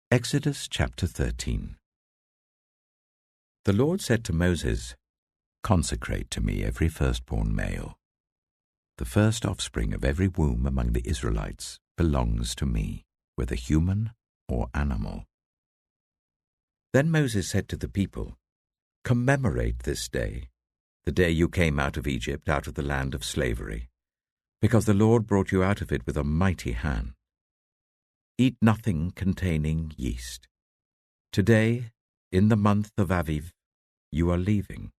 Exodus chapter 13. The Lord said to Moses, "Consecrate to me every firstborn male. The first offspring of every womb among the Israelites belongs to me, whether human or animal." Then Moses said to the people, "Commemorate this day, the day you came out of Egypt, out of the land of slavery, because the Lord brought you out of it with a mighty hand. Eat nothing containing yeast. Today, in the month of Aviv, you are leaving.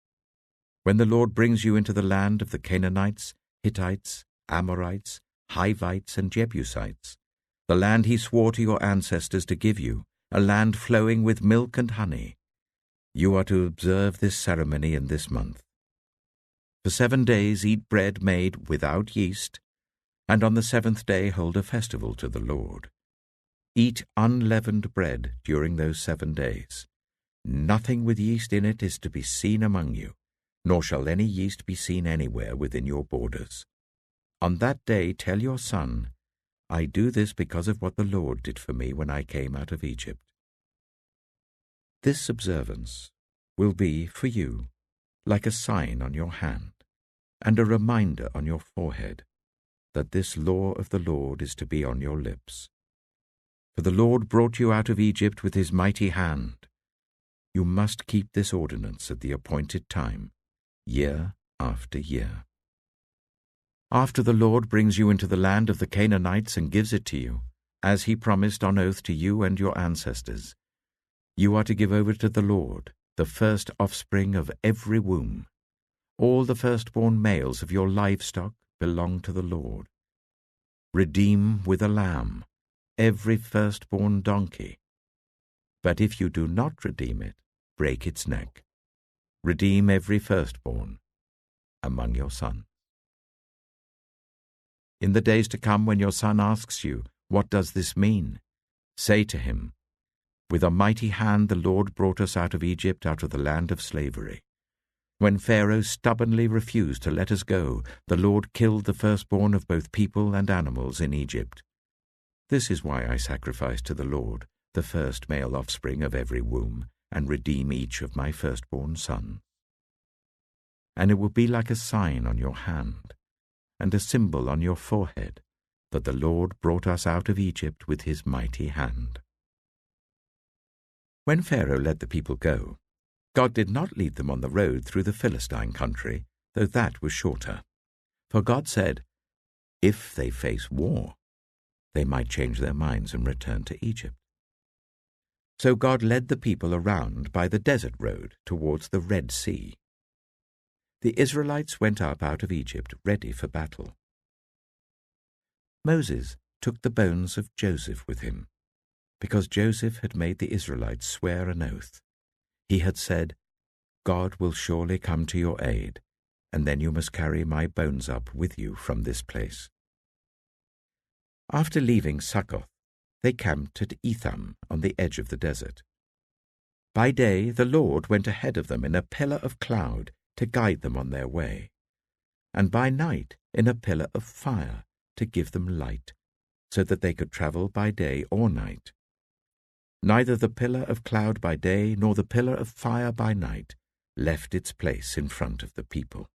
When the Lord brings you into the land of the Canaanites, Hittites, Amorites, Hivites, and Jebusites, the land he swore to your ancestors to give you, a land flowing with milk and honey, you are to observe this ceremony in this month. For 7 days eat bread made without yeast, and on the 7th day hold a festival to the Lord. Eat unleavened bread during those 7 days. Nothing with yeast in it is to be seen among you, nor shall any yeast be seen anywhere within your borders. On that day tell your son, I do this because of what the Lord did for me when I came out of Egypt. This observance will be for you like a sign on your hand and a reminder on your forehead that this law of the Lord is to be on your lips. For the Lord brought you out of Egypt with his mighty hand. You must keep this ordinance at the appointed time, year after year. After the Lord brings you into the land of the Canaanites and gives it to you, as he promised on oath to you and your ancestors, you are to give over to the Lord the first offspring of every womb. All the firstborn males of your livestock belong to the Lord. Redeem with a lamb every firstborn donkey. But if you do not redeem it, break its neck. Redeem every firstborn among your sons. In the days to come, when your son asks you, "What does this mean?" say to him, "With a mighty hand the Lord brought us out of Egypt, out of the land of slavery. When Pharaoh stubbornly refused to let us go, the Lord killed the firstborn of both people and animals in Egypt. This is why I sacrifice to the Lord the first male offspring of every womb, and redeem each of my firstborn sons. And it will be like a sign on your hand, and a symbol on your forehead, that the Lord brought us out of Egypt with his mighty hand." When Pharaoh let the people go, God did not lead them on the road through the Philistine country, though that was shorter. For God said, if they face war, they might change their minds and return to Egypt. So God led the people around by the desert road towards the Red Sea. The Israelites went up out of Egypt ready for battle. Moses took the bones of Joseph with him, because Joseph had made the Israelites swear an oath. He had said, "God will surely come to your aid, and then you must carry my bones up with you from this place." After leaving Suchet, they camped at Etham on the edge of the desert. By day the Lord went ahead of them in a pillar of cloud to guide them on their way, and by night in a pillar of fire to give them light, so that they could travel by day or night. Neither the pillar of cloud by day nor the pillar of fire by night left its place in front of the people.